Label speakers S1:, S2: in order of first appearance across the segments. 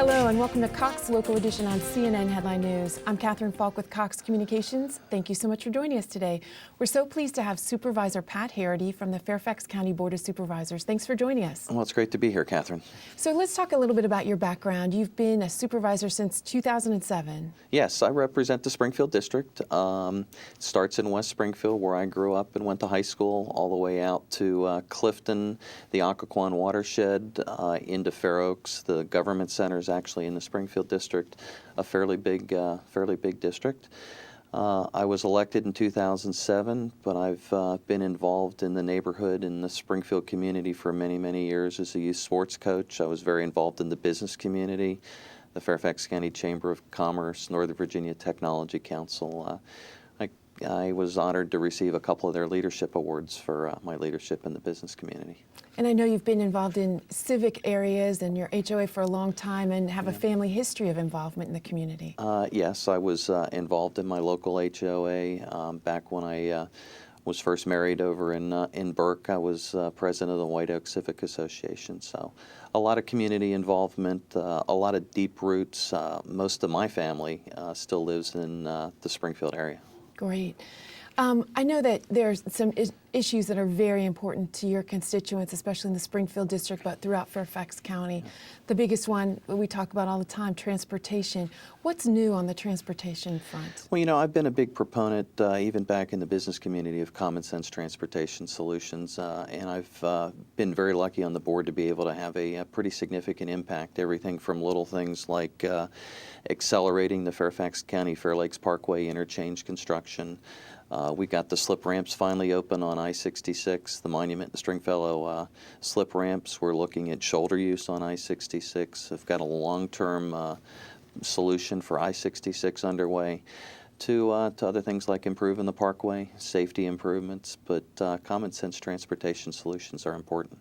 S1: Hello and welcome to Cox Local Edition on CNN Headline News. I'm Catherine Falk with Cox Communications. Thank you so much for joining us today. We're so pleased to have Supervisor Pat Herrity from the Fairfax County Board of Supervisors. Thanks for joining us.
S2: Well, it's great to be here, Catherine.
S1: So let's talk a little bit about your background. You've been a supervisor since 2007.
S2: Yes, I represent the Springfield district. Starts in West Springfield, where I grew up and went to high school, all the way out to Clifton, the Occoquan watershed, into Fair Oaks. The government center is actually in the Springfield district, a fairly big district. I was elected in 2007, but I've been involved in the neighborhood in the Springfield community for many, many years as a youth sports coach. I was very involved in the business community, the Fairfax County Chamber of Commerce, Northern Virginia Technology Council. I was honored to receive a couple of their leadership awards for my leadership in the business community.
S1: And I know you've been involved in civic areas and your HOA for a long time and have a family history of involvement in the community.
S2: Yes, I was involved in my local HOA back when I was first married over in Burke. I was president of the White Oak Civic Association. So a lot of community involvement, a lot of deep roots. Most of my family still lives in the Springfield area.
S1: Great. I know that there's some issues that are very important to your constituents, especially in the Springfield district, but throughout Fairfax County. The biggest one we talk about all the time, transportation. What's new on the transportation front?
S2: Well, you know, I've been a big proponent, even back in the business community, of common sense transportation solutions, and I've been very lucky on the board to be able to have a pretty significant impact. Everything from little things like accelerating the Fairfax County Fair Lakes Parkway interchange construction. We got the slip ramps finally open on I-66, the Monument and Stringfellow slip ramps. We're looking at shoulder use on I-66. We've got a long-term solution for I-66 underway to other things like improving the parkway, safety improvements, but common sense transportation solutions are important.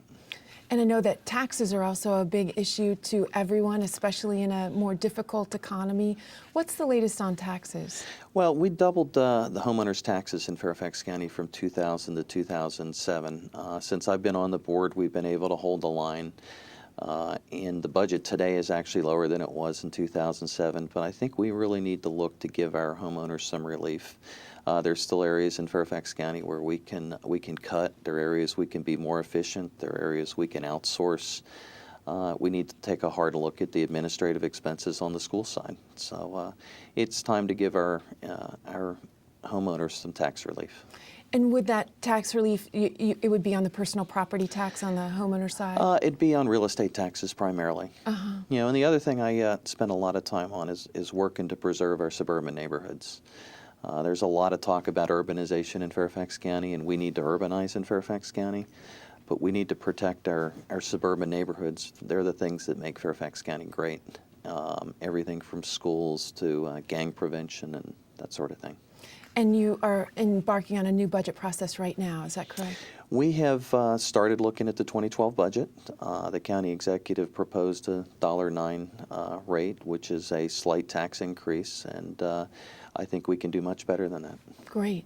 S1: And I know that taxes are also a big issue to everyone, especially in a more difficult economy. What's the latest on taxes?
S2: Well, we doubled the homeowners' taxes in Fairfax County from 2000 to 2007. Since I've been on the board, we've been able to hold the line. And the budget today is actually lower than it was in 2007, but I think we really need to look to give our homeowners some relief. There's still areas in Fairfax County where we can cut. There are areas we can be more efficient. There are areas we can outsource. We need to take a hard look at the administrative expenses on the school side. So it's time to give our homeowners some tax relief. And
S1: would that tax relief, it would be on the personal property tax on the homeowner side?
S2: It'd be on real estate taxes primarily. You know, and the other thing I spend a lot of time on is working to preserve our suburban neighborhoods. There's a lot of talk about urbanization in Fairfax County, and we need to urbanize in Fairfax County, but we need to protect our suburban neighborhoods. They're the things that make Fairfax County great. Everything from schools to gang prevention and that sort of thing.
S1: And you are embarking on a new budget process right now, is that correct?
S2: We have started looking at the 2012 budget. The county executive proposed a $1.09 rate, which is a slight tax increase, and I think we can do much better than that.
S1: Great.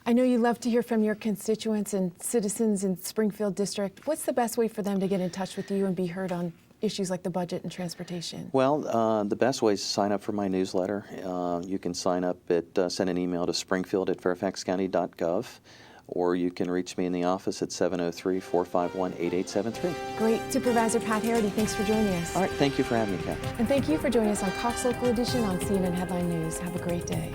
S1: I know you love to hear from your constituents and citizens in Springfield District. What's the best way for them to get in touch with you and be heard on issues like the budget and transportation?
S2: Well, the best way is to sign up for my newsletter. You can sign up send an email to springfield@fairfaxcounty.gov, or you can reach me in the office at 703-451-8873.
S1: Great. Supervisor Pat Herrity, thanks for joining us.
S2: All right, thank you for having me, Kathy.
S1: And thank you for joining us on Cox Local Edition on CNN Headline News. Have a great day.